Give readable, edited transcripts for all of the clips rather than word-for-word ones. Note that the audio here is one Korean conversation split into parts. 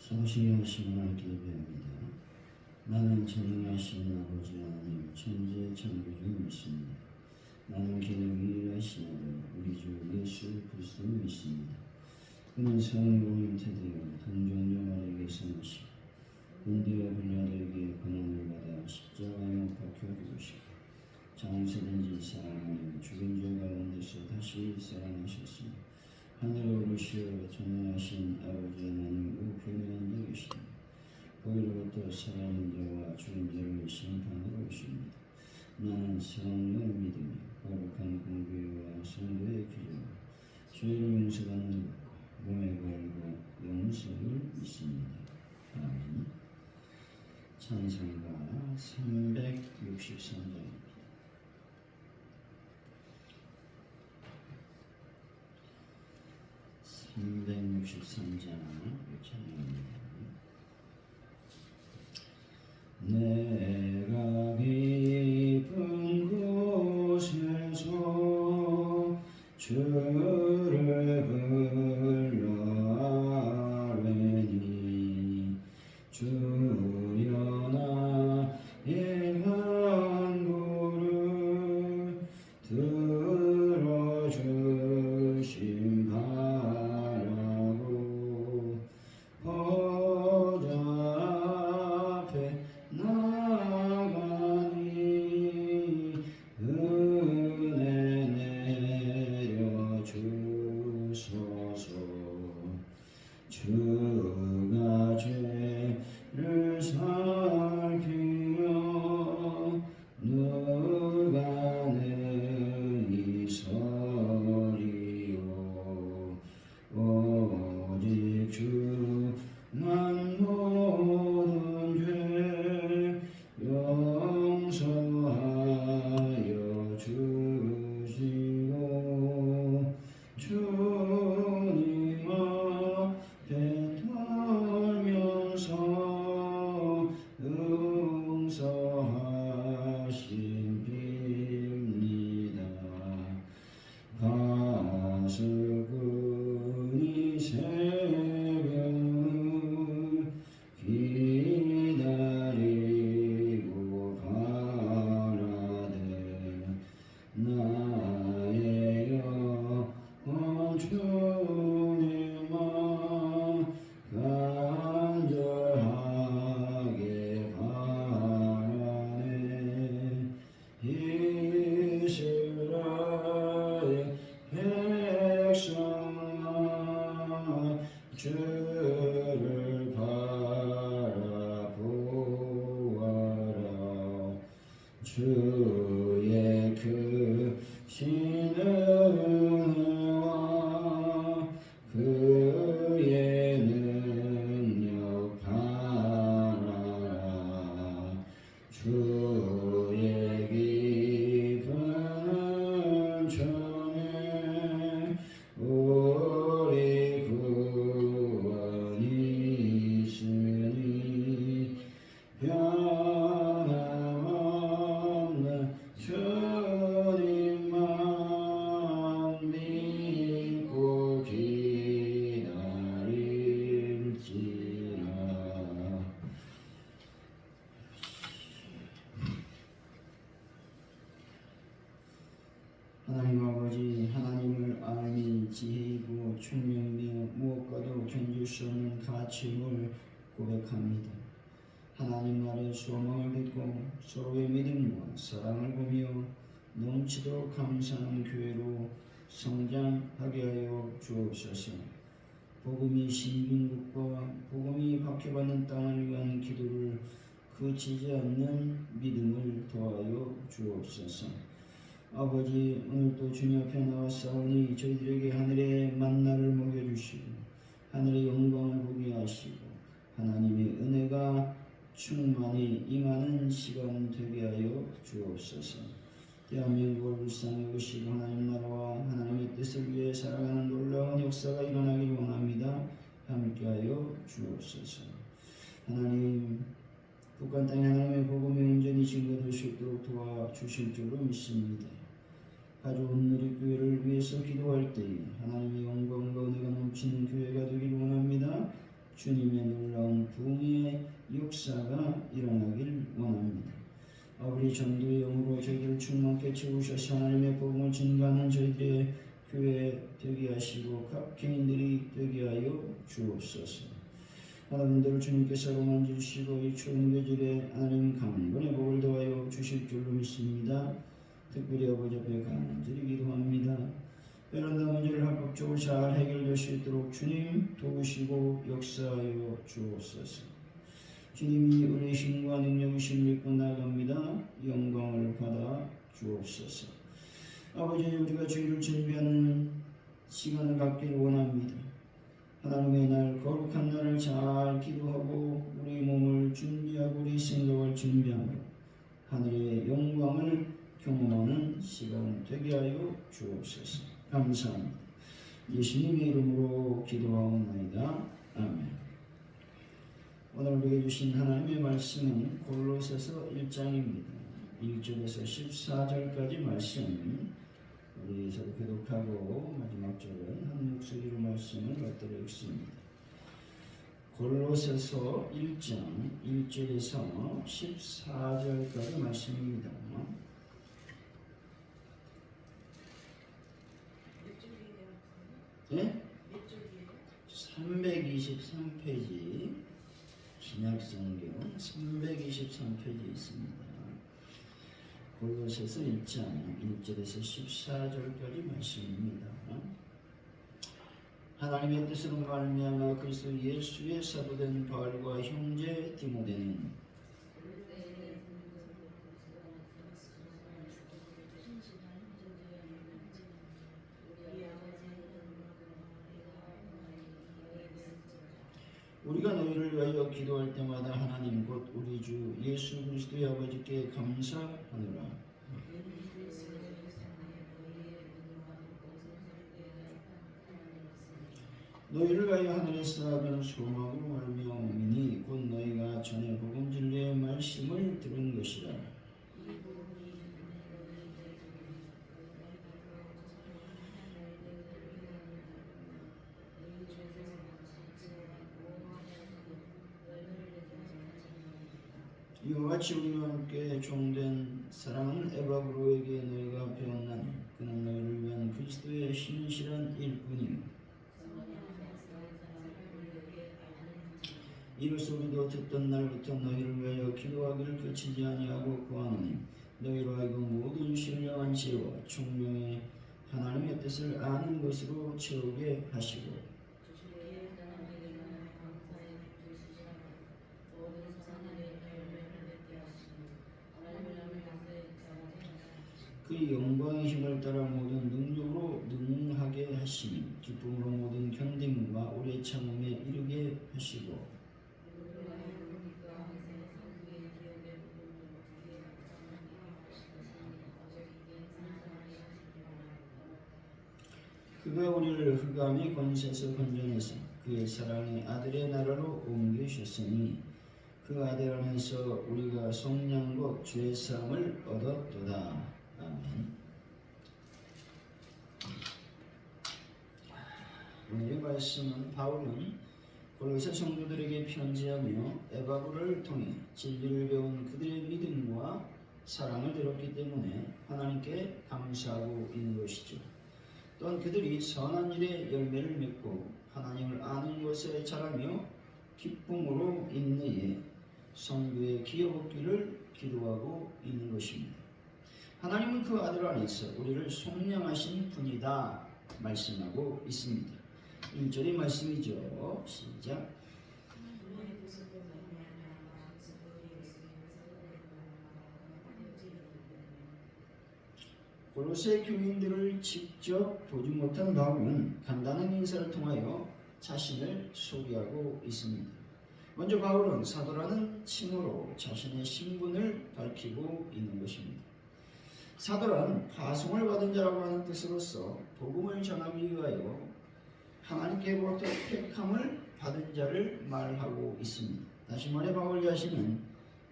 성실하신 하나님께 예배합니다. 나는 전능하신 아버지 하나님 천지 창조주 믿습니다. 나는 기능 유일하신 아들 우리 주 예수 그리스도 믿습니다. 그는 성령으로 잉태되어 동정녀마리에게서 나시고 본디오 빌라도에게 고난을 받아 십자가에 못 박혀 죽으시고 장세된 지 사흘 죽은 자 가운데서 다시 살아나셨습니다. 하늘에 오르시어 전능하신 아버지 하나님 우편에 앉아 계시니 거기로부터 살아있는 자와 죽은 자를 심판하러 오십니다. 나는 성령을 믿으며 거룩한 공교회와 성도의 기도와 죄를 용서받는 것과 몸에 걸고 영생을 믿습니다. 아멘. 찬송가 363장입니다. 363장 찬양합니다. 내가 깊은 곳에서 주를 불러 아뢰니 주여 나의 간구를 들어주심 바라고 보좌 앞에 나가니 은혜 내려주소서. 주가 죄를 살피며 누가 능히 서리요. 오직 주만 모든 죄 용서하여 주시고 주님 앞에 떨면서 용서하심 빕니다. 가슬꾼이 새벽을 기다리고 가라되 나의 영혼 주님만 간절하게 바라네. 이스라엘 백성아 주를 바라보아라. 주의 크신 은혜와 그의 능력 바라라. 주의 깊은 은총에 우리 구원이 있으니 변함없는 주님만 믿고 기다릴지라. 하나님 아버지, 하나님을 알미 지혜이고 총명이며 무엇과도 견줄 수 없는 가치임을 고백합니다. 하나님 나라의 소망을 믿고 서로의 믿음과 사랑을 보며 넘치도록 감사하는 교회로 성장하게 하여 주옵소서. 복음이 신빈국과 복음이 박혀받는 땅을 위한 기도를 그치지 않는 믿음을 더하여 주옵소서. 아버지, 오늘도 주님 앞에 나왔사오니 저희들에게 하늘의 만나를 먹여주시고 하늘의 영광을 보게 하시고 하나님의 은혜가 충만히 임하는 시간 되게 하여 주옵소서. 대한민국을 불쌍히 여기시고 하나님 나라와 하나님의 뜻을 위해 살아가는 놀라운 역사가 일어나길 원합니다. 함께하여 주옵소서. 하나님, 북한 땅에 하나님의 복음이 온전히 증거될 수 있도록 도와주실 줄로 믿습니다. 가져온 우리 교회를 위해서 기도할 때에 하나님의 영광과 은혜가 넘치는 교회가 되길 원합니다. 주님의 놀라운 부흥의 역사가 일어나길 원합니다. 아버지 전도의 영으로 저희들을 충만케 채우셔서 하나님의 복음을 증거하는 저희들의 교회 되게 하시고 각 개인들이 되게 하여 주옵소서. 하나님들을 주님께서 만지시고 이 추운 계절에 하나님 강건의 복을 더하여 주실 줄로 믿습니다. 특별히 아버지 앞에 간절히 기도합니다. 베란다 문제를 합법적으로 잘 해결될 수 있도록 주님 도우시고 역사하여 주옵소서. 주님이 우리의 힘과 능력이신 믿고 나아갑니다. 영광을 받아 주옵소서. 아버지 우리가 주일을 준비하는 시간을 갖기를 원합니다. 하나님의 날 거룩한 날을 잘 기도하고 우리 몸을 준비하고 우리 생각을 준비하고 하늘의 영광을 경험하는 시간 되게 하여 주옵소서. 감사합니다. 예수님의 이름으로 기도하옵나이다. 아멘. 오늘 우리에게 주신 하나님의 말씀은 골로새서 1장입니다. 1절에서 14절까지 말씀 우리 서로 교독하고 마지막 절은 한 목소리로 말씀을 받들어 읽습니다. 골로새서 1장 1절에서 14절까지 말씀입니다. 네? 323페이지 신약성경 323페이지 있습니다. 골로새서 1장 1절에서 14절까지 말씀입니다. 하나님의 뜻으로 말미암아 그리스도 예수의 사도된 바울과 형제 디모데는 우리가 너희를 위하여 기도할 때마다 하나님 곧 우리 주 예수 그리스도의 아버지께 감사하노라. 너희를 위하여 하늘에서 하는 소망으로 말미암으니 곧 너희가 전에 복음 진리의 말씀을 들은 것이라. 이와 같이 우리와 함께 종된 사랑하는 에바브로에게 너희가 배웠나니 그는 너희를 위한 그리스도의 신실한 일뿐이요 이로써 우리도 듣던 날부터 너희를 위하여 기도하기를 그치지 아니하고 구하노니 너희로 하여금 모든 신령한 지혜와 총명의 하나님의 뜻을 아는 것으로 채우게 하시고 그 영광의 힘을 따라 모든 능력으로 능하게 하시니 기쁨으로 모든 견딤과 오래 참음에 이르게 하시고 그가 우리를 흑암의 권세에서 건져내서 그의 사랑의 아들의 나라로 옮기셨으니 그 아들 안에서 우리가 속량 곧 죄 사함을 얻었도다. 아멘. 오늘의 말씀은 바울은 골로새 성도들에게 편지하며 에바브를 통해 진리를 배운 그들의 믿음과 사랑을 들었기 때문에 하나님께 감사하고 있는 것이죠. 또한 그들이 선한 일의 열매를 맺고 하나님을 아는 것에 자라며 기쁨으로 인내에 성도의 기업 얻기를 기도하고 있는 것입니다. 하나님은 그 아들 안에서 우리를 속량하신 분이다 말씀하고 있습니다. 1절의 말씀이죠. 시작. 골로새 교인들을 직접 보지 못한 바울은 간단한 인사를 통하여 자신을 소개하고 있습니다. 먼저 바울은 사도라는 칭호로 자신의 신분을 밝히고 있는 것입니다. 사도란 파송을 받은 자라고 하는 뜻으로서 복음을 전하기 위하여 하나님께로부터 택함을 받은 자를 말하고 있습니다. 다시 말해 바울 자신은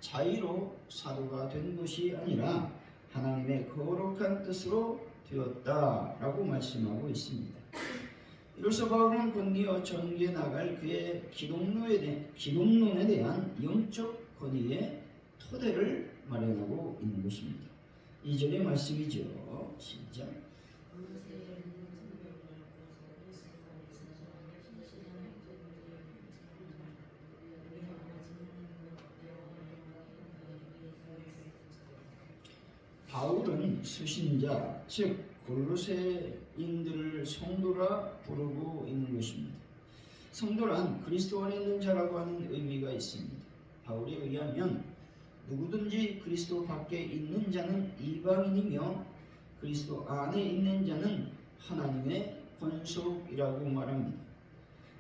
자의로 사도가 된 것이 아니라 하나님의 거룩한 뜻으로 되었다라고 말씀하고 있습니다. 이로써 바울은 곧이어 전개해 나갈 그의 기독론에 대한 영적 권위의 토대를 마련하고 있는 것입니다. 2절의 말씀이죠. 시작. 바울은 수신자, 즉 골로새인들을 성도라 부르고 있는 것입니다. 성도란 그리스도 안에 있는 자라고 하는 의미가 있습니다. 바울에 의하면 누구든지 그리스도 밖에 있는 자는 이방인이며 그리스도 안에 있는 자는 하나님의 권속이라고 말합니다.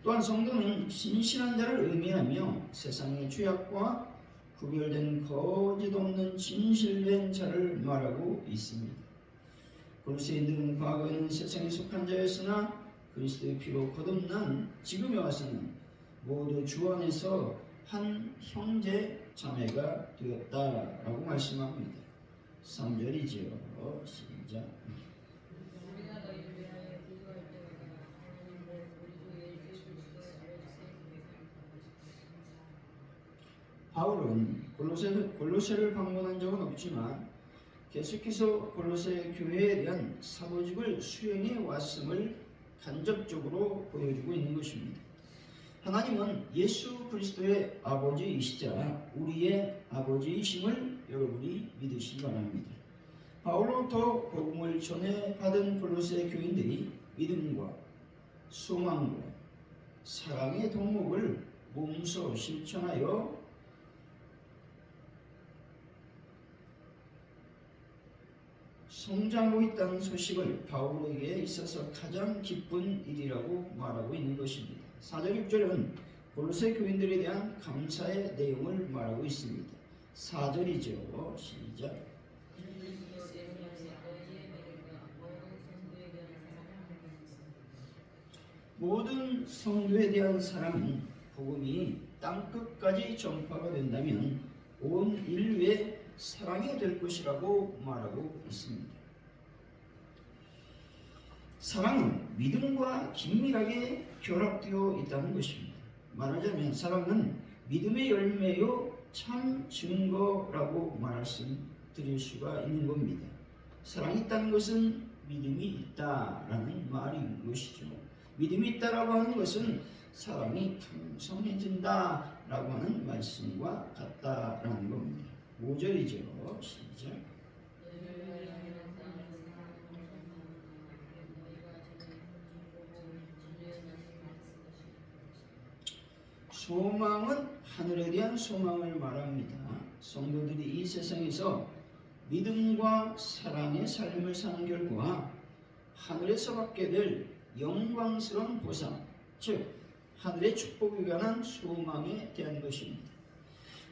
또한 성도는 신실한 자를 의미하며 세상의 죄악과 구별된 거짓 없는 진실된 자를 말하고 있습니다. 골로새인들은 과거에는 세상에 속한 자였으나 그리스도의 피로 거듭난 지금에 와서는 모두 주 안에서 한 형제 자매가 되었다라고 말씀합니다. 3절이지요. 시작. 바울은 골로새를 방문한 적은 없지만 계속해서 골로새 교회에 대한 사도직을 수행해 왔음을 간접적으로 보여주고 있는 것입니다. 하나님은 예수 그리스도의 아버지이시자 우리의 아버지이심을 여러분이 믿으시기 바랍니다. 바울로부터 복음을 전해 받은 골로새 교인들이 믿음과 소망과 사랑의 덕목을 몸소 실천하여 성장하고 있다는 소식을 바울에게 있어서 가장 기쁜 일이라고 말하고 있는 것입니다. 4절 6절은 골로새 교인들에 대한 감사의 내용을 말하고 있습니다. 4절이죠. 시작. 모든 성도에 대한 사랑은 복음이 땅끝까지 전파가 된다면 온 인류의 사랑이 될 것이라고 말하고 있습니다. 사랑은 믿음과 긴밀하게 결합되어 있다는 것입니다. 말하자면 사랑은 믿음의 열매요 참 증거라고 말씀드릴 수가 있는 겁니다. 사랑이 있다는 것은 믿음이 있다라는 말인 것이죠. 믿음이 있다라고 하는 것은 사랑이 풍성해진다라고 하는 말씀과 같다라는 겁니다. 5절이죠. 시작. 소망은 하늘에 대한 소망을 말합니다. 성도들이 이 세상에서 믿음과 사랑의 삶을 사는 결과 하늘에서 받게 될 영광스러운 보상, 즉 하늘의 축복에 관한 소망에 대한 것입니다.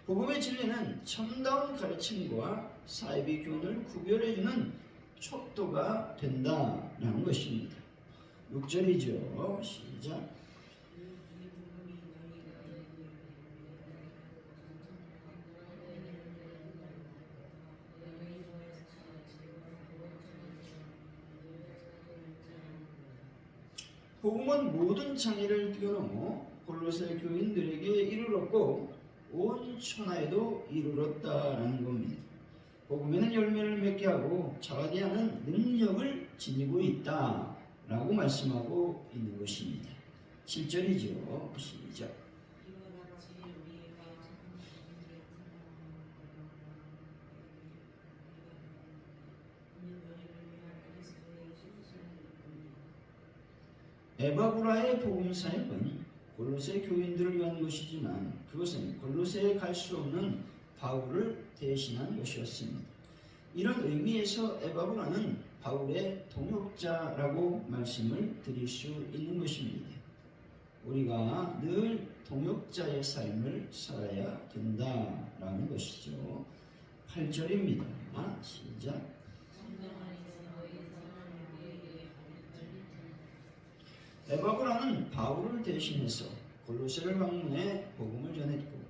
복음의 진리는 참다운 가르침과 사이비 교훈을 구별해주는 촉도가 된다라는 것입니다. 6절이죠. 시작. 복음은 모든 장애를 뛰어넘어 골로새 교인들에게 이르렀고 온 천하에도 이르렀다라는 겁니다. 복음에는 열매를 맺게 하고 자라게 하는 능력을 지니고 있다라고 말씀하고 있는 것입니다. 7절이죠. 시작. 에바브라의 복음 사역은 골로새 교인들을 위한 것이지만 그것은 골로새에 갈 수 없는 바울을 대신한 것이었습니다. 이런 의미에서 에바브라는 바울의 동역자라고 말씀을 드릴 수 있는 것입니다. 우리가 늘 동역자의 삶을 살아야 된다라는 것이죠. 8절입니다. 시작. 에바브라는 바울을 대신해서 골로새를 방문해 복음을 전했고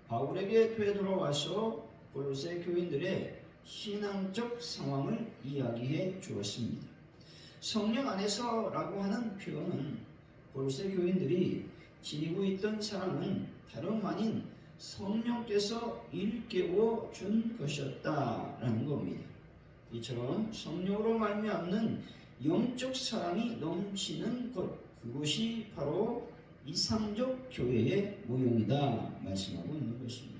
바울에게 되돌아와서 골로새 교인들의 신앙적 상황을 이야기해 주었습니다. 성령 안에서라고 하는 표현은 골로새 교인들이 지니고 있던 사랑은 다름 아닌 성령께서 일깨워 준 것이었다라는 겁니다. 이처럼 성령으로 말미암는 영적 사랑이 넘치는 곳, 그곳이 바로 이상적 교회의 모형이다 말씀하고 있는 것입니다.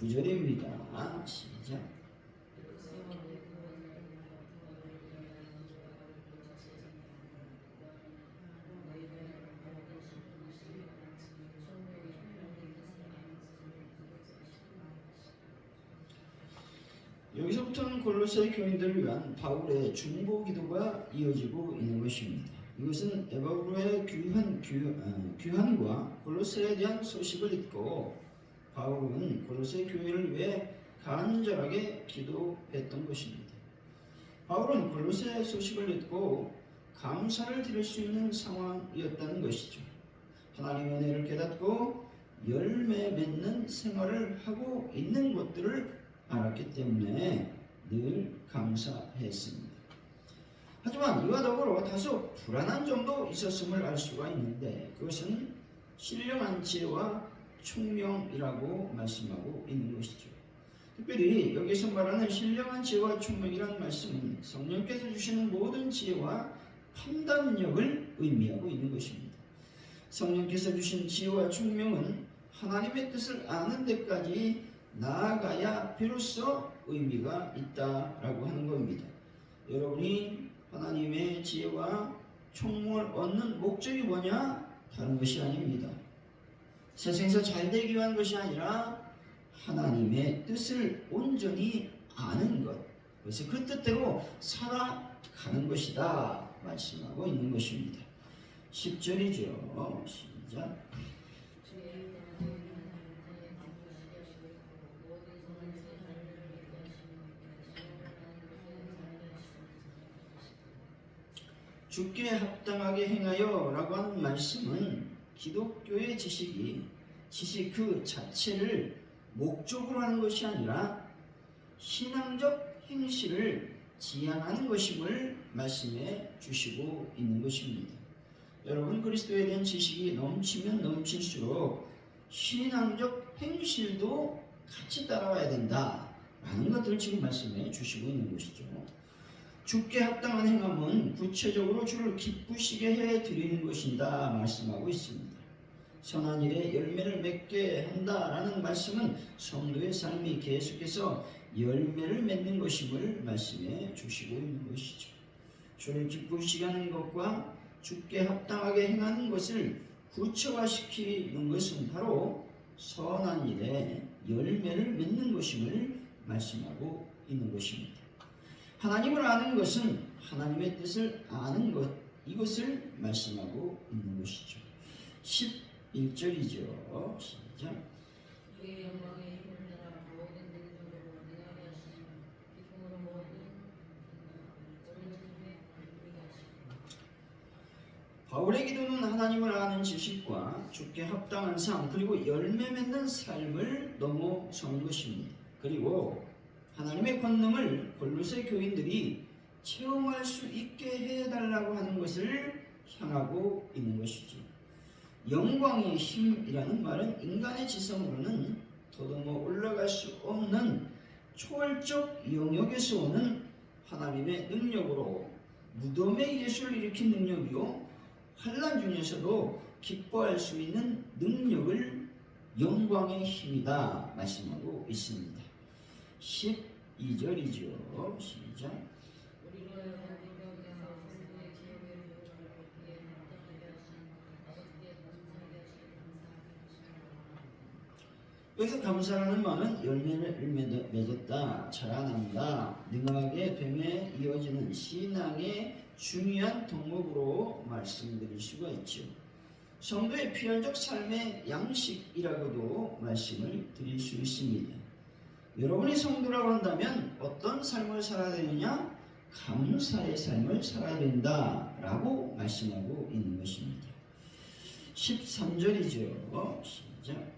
9절입니다. 시작. 여기서부터는 골로새 교인들을 위한 바울의 중보 기도가 이어지고 있는 것입니다. 이것은 에바브로의 귀환과 골로새에 대한 소식을 듣고 바울은 골로새 교회를 위해 간절하게 기도했던 것입니다. 바울은 골로새 소식을 듣고 감사를 드릴 수 있는 상황이었다는 것이죠. 하나님의 은혜를 깨닫고 열매 맺는 생활을 하고 있는 것들을 알았기 때문에 늘 감사했습니다. 하지만 이와 더불어 다소 불안한 점도 있었음을 알 수가 있는데 그것은 신령한 지혜와 총명이라고 말씀하고 있는 것이죠. 특별히 여기서 말하는 신령한 지혜와 총명이라는 말씀은 성령께서 주시는 모든 지혜와 판단력을 의미하고 있는 것입니다. 성령께서 주신 지혜와 총명은 하나님의 뜻을 아는 데까지 나아가야 비로소 의미가 있다라고 하는 겁니다. 여러분이 하나님의 지혜와 총명을 얻는 목적이 뭐냐? 다른 것이 아닙니다. 세상에서 잘 되기 위한 것이 아니라 하나님의 뜻을 온전히 아는 것, 그래서 그 뜻대로 살아가는 것이다 말씀하고 있는 것입니다. 10절이죠. 시작. 주께 합당하게 행하여 라고 하는 말씀은 기독교의 지식 그 자체를 목적으로 하는 것이 아니라 신앙적 행실을 지향하는 것임을 말씀해 주시고 있는 것입니다. 여러분, 그리스도에 대한 지식이 넘치면 넘칠수록 신앙적 행실도 같이 따라와야 된다라는 것들을 지금 말씀해 주시고 있는 것이죠. 주께 합당한 행함은 구체적으로 주를 기쁘시게 해 드리는 것이다 말씀하고 있습니다. 선한 일에 열매를 맺게 한다라는 말씀은 성도의 삶이 계속해서 열매를 맺는 것임을 말씀해 주시고 있는 것이죠. 주를 기쁘시게 하는 것과 주께 합당하게 행하는 것을 구체화시키는 것은 바로 선한 일에 열매를 맺는 것임을 말씀하고 있는 것입니다. 하나님을 아는 것은 하나님의 뜻을 아는 것, 이것을 말씀하고 있는 것이죠. 11절이죠. 시작. 바울의 기도는 하나님을 아는 지식과 주께 합당한 삶, 그리고 열매 맺는 삶을 넘어서는 것입니다. 그리고 하나님의 권능을 골로새 교인들이 체험할 수 있게 해달라고 하는 것을 향하고 있는 것이죠. 영광의 힘이라는 말은 인간의 지성으로는 더듬어 올라갈 수 없는 초월적 영역에서 오는 하나님의 능력으로 무덤의 예수를 일으킨 능력이요, 환난 중에서도 기뻐할 수 있는 능력을 영광의 힘이다 말씀하고 있습니다. 12절이죠. 시작. 여기서 감사라는 말은 열매를 맺었다, 자라난다, 능하게 됨에 이어지는 신앙의 중요한 덕목으로 말씀드릴 수가 있죠. 성도의 필연적 삶의 양식이라고도 말씀을 드릴 수 있습니다. 여러분이 성도라고 한다면 어떤 삶을 살아야 되느냐? 감사의 삶을 살아야 된다라고 말씀하고 있는 것입니다. 13절이죠. 시작.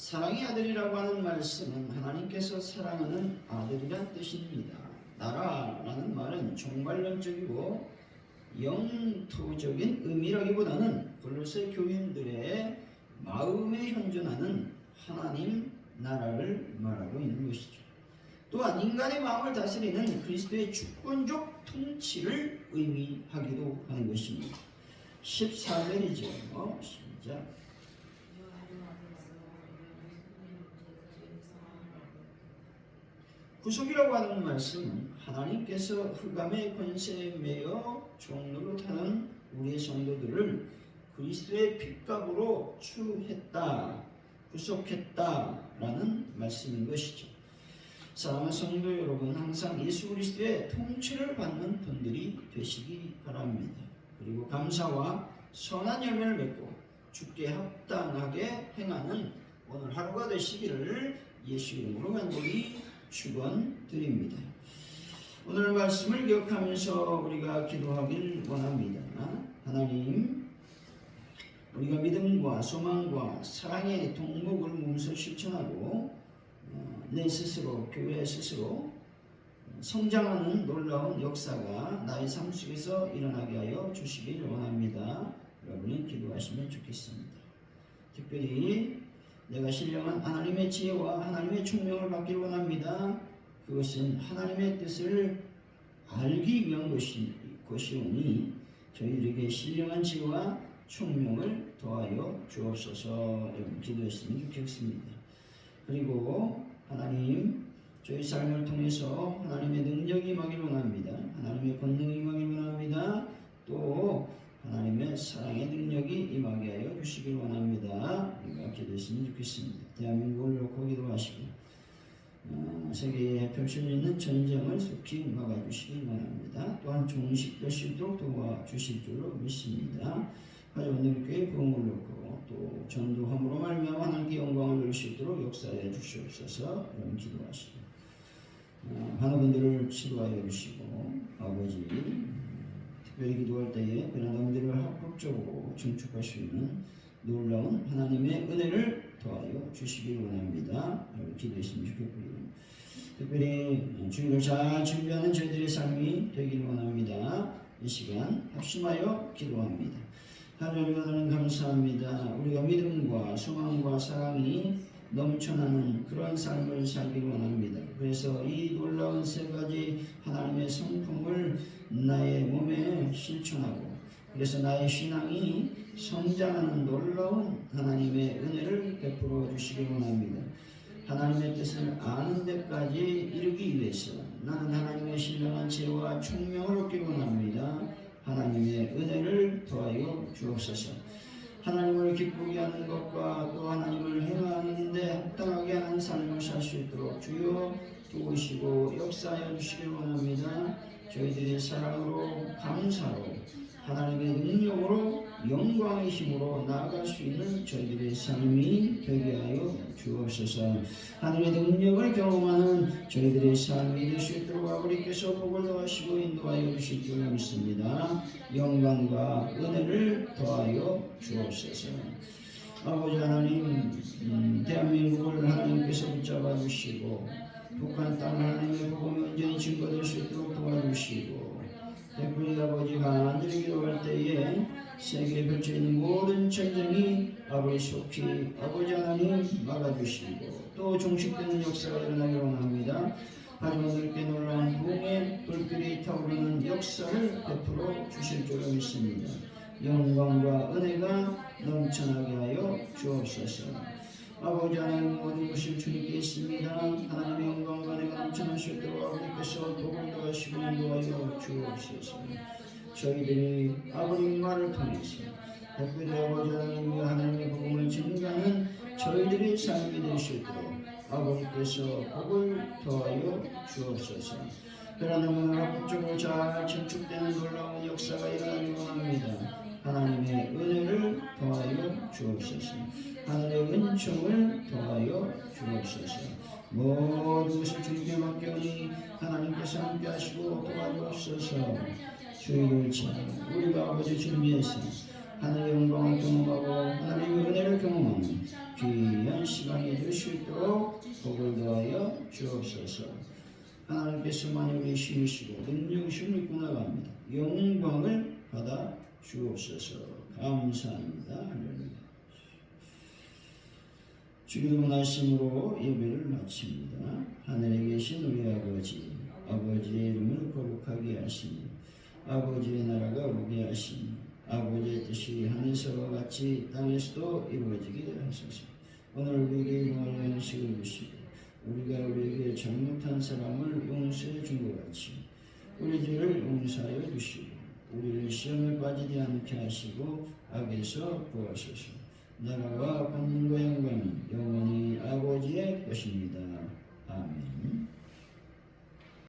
사랑의 아들이라고 하는 말씀은 하나님께서 사랑하는 아들이란 뜻입니다. 나라라는 말은 종말론적이고 영토적인 의미라기보다는 골로새 교인들의 마음에 현존하는 하나님 나라를 말하고 있는 것이죠. 또한 인간의 마음을 다스리는 그리스도의 주권적 통치를 의미하기도 하는 것입니다. 14절이죠. 시작. 구속이라고 하는 말씀은 하나님께서 흑암의 권세에 매여 종노릇하는 우리의 성도들을 그리스도의 핏값으로 추했다, 구속했다라는 말씀인 것이죠. 사랑하는 성도 여러분, 항상 예수 그리스도의 통치를 받는 분들이 되시기 바랍니다. 그리고 감사와 선한 열매를 맺고 주께 합당하게 행하는 오늘 하루가 되시기를 예수 이름으로 간절히 축원드립니다. 오늘 말씀을 기억하면서 우리가 기도하길 원합니다. 하나님, 우리가 믿음과 소망과 사랑의 동목을 몸소 실천하고 내 스스로, 교회 스스로 성장하는 놀라운 역사가 나의 삶 속에서 일어나게 하여 주시길 원합니다. 여러분이 기도하시면 좋겠습니다. 특별히 내가 신령한 하나님의 지혜와 하나님의 총명을 받길 원합니다. 그것은 하나님의 뜻을 알기 위한 것이오니 저희들에게 신령한 지혜와 총명을 더하여 주옵소서. 여러분 기도했으면 좋겠습니다. 그리고 하나님, 저희 삶을 통해서 하나님의 능력이 임하길 원합니다. 하나님의 권능이 임하길 원합니다. 또 하나님의 사랑의 능력이 임하게 하여 주시길 원합니다. 우리가 기도했으면 좋겠습니다. 대한민국을 놓고 기도하시고 세계에 펼쳐져 있는 전쟁을 속히 막아주시길 원합니다. 또한 종식될 수 있도록 도와주실 줄로 믿습니다. 가정들 교회 부흥을 놓고 또 전도함으로 말미암아 하나님께 영광을 돌릴 수 있도록 역사해 주시옵소서. 여러분 기도하시고 하나님들을 치료하여 주시고 아버지 특별히 기도할 때에 그런 남들을 합법적으로 증축할 수 있는 놀라운 하나님의 은혜를 더하여 주시길 원합니다. 여러분 기도했으면 좋겠고요. 특별히 주일을 잘 준비하는 저희들의 삶이 되길 원합니다. 이 시간 합심하여 기도합니다. 하나님 감사합니다. 우리가 믿음과 소망과 사랑이 넘쳐나는 그런 삶을 살기를 원합니다. 그래서 이 놀라운 세 가지 하나님의 성품을 나의 몸에 실천하고 그래서 나의 신앙이 성장하는 놀라운 하나님의 은혜를 베풀어 주시기 원합니다. 하나님의 뜻을 아는 데까지 이르기 위해서 나는 하나님의 신령한 지혜와 총명을 얻기 원합니다. 하나님의 은혜를 더하여 주옵소서. 하나님을 기쁘게 하는 것과 또 하나님을 행하는데 합당하게 하는 삶을 살 수 있도록 주여 도우시고 역사하여 주시길 원합니다. 저희들의 사랑으로 감사로 하나님의 능력으로 영광의 힘으로 나아갈 수 있는 저희들의 삶이 되게 하여 주옵소서. 하늘의 능력을 경험하는 저희들의 삶이 될 수 있도록 아버지께서 복을 더하시고 인도하여 주실 줄 믿습니다. 영광과 은혜를 더하여 주옵소서. 아버지 하나님, 대한민국을 하나님께서 붙잡아 주시고 북한 땅 하나님의 복음이 온전히 증거될 수 있도록 도와주시고 특별히 아버지 간절히 기도할 때에 세계에 펼쳐있는 모든 전쟁이 아버지 속히 아버지 하나님 막아주시고 또 종식되는 역사가 일어나길 원합니다. 가정들께 놀라운 부흥의 불길이 타오르는 역사를 베풀어 주실 줄 믿습니다. 영광과 은혜가 넘쳐나게 하여 주옵소서. 아버지 하나님 모든 것을 주님께 있습니다. 하나님의 영광과 은혜가 넘쳐날 수 있도록 아버지께서 복을 더하시고 인도하여 주옵소서. 저희들이 아버지 말을 통해서 특별히 아버지 하나님이 하나님의 복음을 증거하는 저희들의 삶이 될 수 있도록 아버지께서 복을 더하여 주옵소서. 그러나 합법적으로 잘 증축되는 놀라운 역사가 일어나길 원합니다. 하나님의 은혜를 더하여 주옵소서. 하늘의 은총을 더하여 주옵소서. 모든 것을 주님께 맡겨오니 하나님께서 함께 하시고 도와주옵소서. 주일을 지나 우리가 아버지 준비해서 하늘의 영광을 경험하고 하나님의 은혜를 경험하는 귀한 시간이 될 수 있도록 복을 더하여 주옵소서. 하나님께서만 우리 신으시고 능력이심을 입고 나갑니다. 영광을 받아 주옵소서. 감사합니다. 할렐루야. 주기도 말씀으로 예배를 마칩니다. 하늘에 계신 우리 아버지, 아버지의 이름을 거룩하게 하시니 아버지의 나라가 오게 하시니 아버지의 뜻이 하늘에서와 같이 땅에서도 이루어지게 하소서. 오늘 우리에게 일용할 양식을 주시고 우리가 우리에게 잘못한 사람을 용서해 준 것 같이 우리 죄를 용서하여 주시고 우리를 시험에 빠지지 않게 하시고 악에서 구하소서. 나라와 권능과 영광은 영원히 아버지의 것입니다. 아멘.